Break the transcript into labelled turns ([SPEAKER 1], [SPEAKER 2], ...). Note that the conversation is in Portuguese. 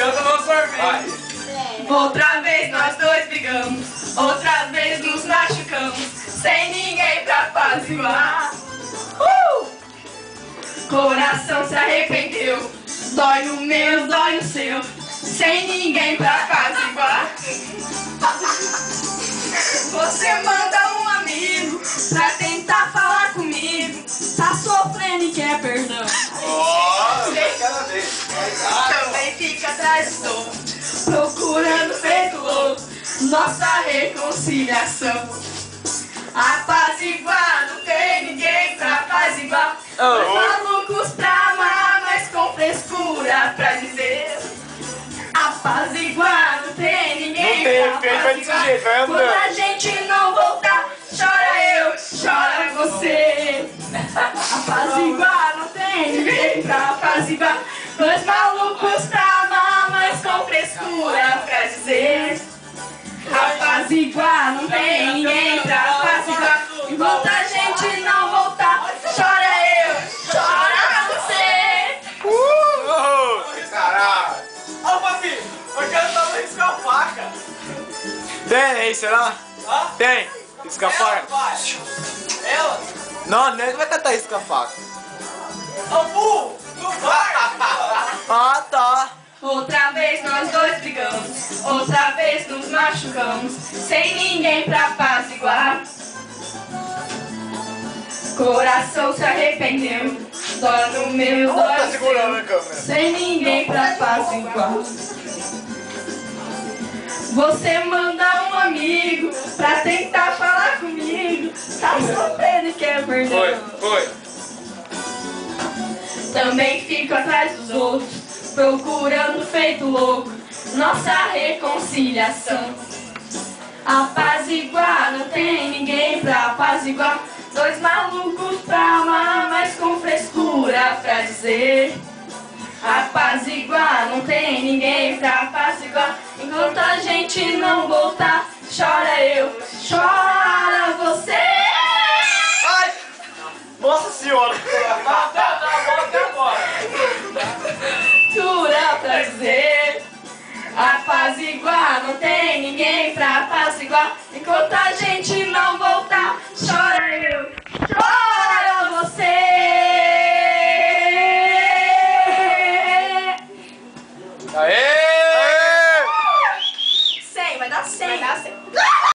[SPEAKER 1] eu tomei um sorvete.
[SPEAKER 2] Outra vez nós dois brigamos, outra vez nos machucamos, sem ninguém pra apaziguar. Coração se arrependeu, dói no meu, dói no seu, sem ninguém pra apaziguar. Você manda um amigo pra tentar falar comigo, tá sofrendo e quer perdão.
[SPEAKER 1] Cada vez.
[SPEAKER 2] Também fica atrás do outro, procurando feito louco nossa reconciliação. Apaziguar, não tem ninguém pra apaziguar. Dois malucos pra amar, mas com frescura pra dizer. Apaziguar, não tem ninguém pra apaziguar. Quando a gente não voltar, chora eu, chora você. Apaziguar, não tem ninguém pra apaziguar. Dois malucos pra amar, mas com frescura pra dizer. Apaziguar, não tem ninguém pra apaziguar. Enquanto a gente não voltar, chora eu, chora você.
[SPEAKER 1] Caralho. Ô, papi, eu quero dar uma risca a faca.
[SPEAKER 3] Tem aí, será?
[SPEAKER 1] Hã?
[SPEAKER 3] Tem. Risca a faca.
[SPEAKER 1] Ela?
[SPEAKER 3] Não, nem vai cantar risca a faca.
[SPEAKER 1] Ô, burro, não vai.
[SPEAKER 3] Ah, tá.
[SPEAKER 2] Outra vez nós dois brigamos, outra vez nos machucamos, sem ninguém pra apaziguar. Coração se arrependeu, dói no meu, dói
[SPEAKER 3] Tá
[SPEAKER 2] no
[SPEAKER 3] segurando a
[SPEAKER 2] seu,
[SPEAKER 3] câmera.
[SPEAKER 2] sem ninguém pra apaziguar. Você manda um amigo pra tentar falar comigo, tá sofrendo e quer perdão.
[SPEAKER 1] Foi.
[SPEAKER 2] Também fico atrás dos outros, procurando feito louco nossa reconciliação. Apaziguar, não tem ninguém pra apaziguar. Dois malucos pra amar, mas com frescura pra dizer. Apaziguar, não tem ninguém pra apaziguar. Enquanto a gente não voltar, chora eu, chora você.
[SPEAKER 3] Ai! Nossa senhora!
[SPEAKER 1] Até agora.
[SPEAKER 2] Jura pra dizer. Apaziguar, não tem ninguém pra apaziguar. Enquanto a gente não voltar, chora eu, chora você.
[SPEAKER 1] Aê!
[SPEAKER 2] 100, vai dar 100.